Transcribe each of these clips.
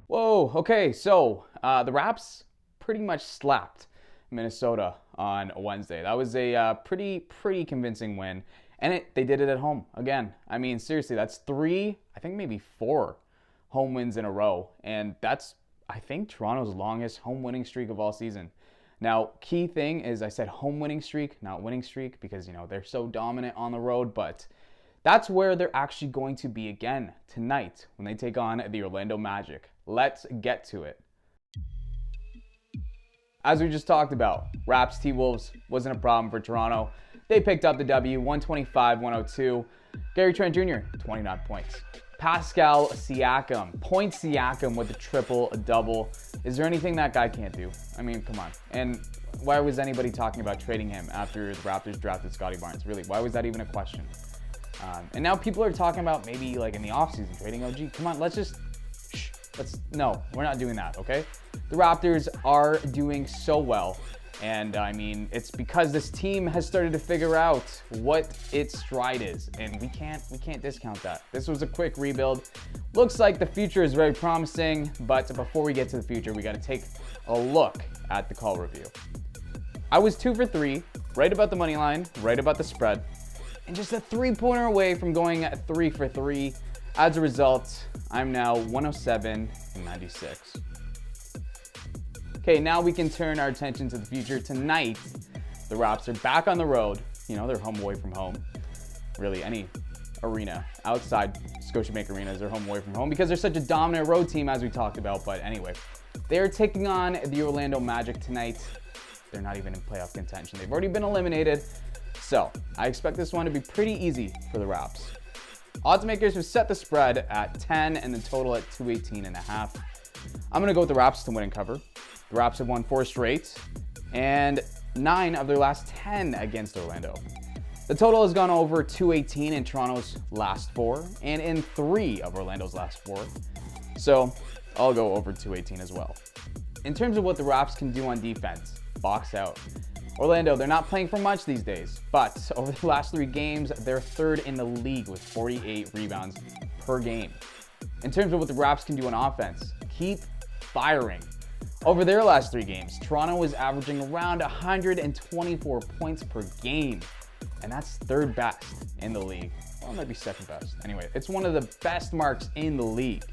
Whoa, okay, so the Raps pretty much slapped Minnesota on Wednesday. That was a pretty convincing win, and they did it at home again. I mean, seriously, that's three, I think maybe four home wins in a row, and that's, I think, Toronto's longest home winning streak of all season. Now, key thing is I said home winning streak, not winning streak, because they're so dominant on the road, but that's where they're actually going to be again tonight when they take on the Orlando Magic. Let's get to it. As we just talked about, Raps T-Wolves wasn't a problem for Toronto. They picked up the W, 125-102. Gary Trent Jr., 29 points. Pascal Siakam, Point Siakam with a triple-double. Is there anything that guy can't do? I mean, come on. And why was anybody talking about trading him after the Raptors drafted Scottie Barnes? Really, why was that even a question? And now people are talking about maybe like in the offseason trading OG. Come on, no, we're not doing that, okay? The Raptors are doing so well. And I mean, it's because this team has started to figure out what its stride is, and we can't discount that. This was a quick rebuild. Looks like the future is very promising, but before we get to the future, we got to take a look at the call review. I was 2 for 3, right about the money line, right about the spread, and just a 3-pointer away from going 3 for 3. As a result, I'm now 107-96. Okay, now we can turn our attention to the future. Tonight, the Raps are back on the road. They're home away from home. Really, any arena outside Scotiabank Arena is their home away from home because they're such a dominant road team, as we talked about. But anyway, they're taking on the Orlando Magic tonight. They're not even in playoff contention. They've already been eliminated. So I expect this one to be pretty easy for the Raps. Odds makers have set the spread at 10 and the total at 218.5. I'm going to go with the Raps to win and cover. The Raps have won 4 straight and 9 of their last 10 against Orlando. The total has gone over 218 in Toronto's last 4 and in 3 of Orlando's last 4. So I'll go over 218 as well. In terms of what the Raps can do on defense, box out. Orlando, they're not playing for much these days, but over the last 3 games, they're 3rd in the league with 48 rebounds per game. In terms of what the Raps can do on offense, keep firing. Over their last 3 games, Toronto is averaging around 124 points per game, and that's 3rd best in the league. Well, it might be 2nd best. Anyway, it's one of the best marks in the league.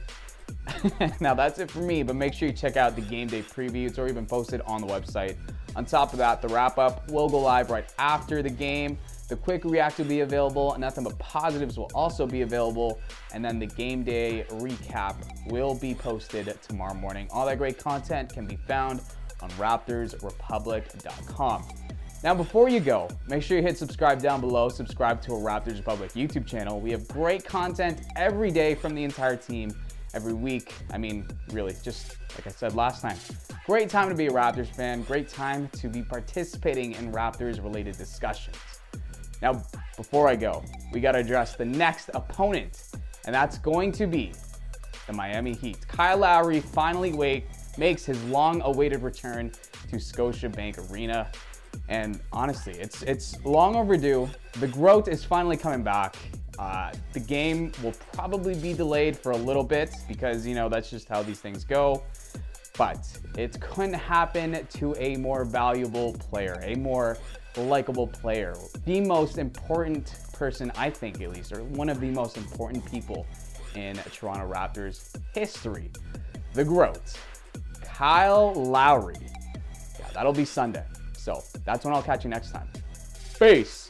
Now that's it for me, but make sure you check out the game day preview. It's already been posted on the website. On top of that, the wrap-up will go live right after the game. The quick react will be available. Nothing but positives will also be available. And then the game day recap will be posted tomorrow morning. All that great content can be found on raptorsrepublic.com. Now, before you go, make sure you hit subscribe down below. Subscribe to our Raptors Republic YouTube channel. We have great content every day from the entire team. Every week. I mean, really, just like I said last time, great time to be a Raptors fan, great time to be participating in Raptors-related discussions. Now, before I go, we got to address the next opponent, and that's going to be the Miami Heat. Kyle Lowry finally makes his long-awaited return to Scotiabank Arena, and honestly, it's long overdue. The growth is finally coming back. The game will probably be delayed for a little bit because, that's just how these things go. But it couldn't happen to a more valuable player, a more likable player. The most important person, I think at least, or one of the most important people in Toronto Raptors history. The GOAT, Kyle Lowry. Yeah, that'll be Sunday. So that's when I'll catch you next time. Peace.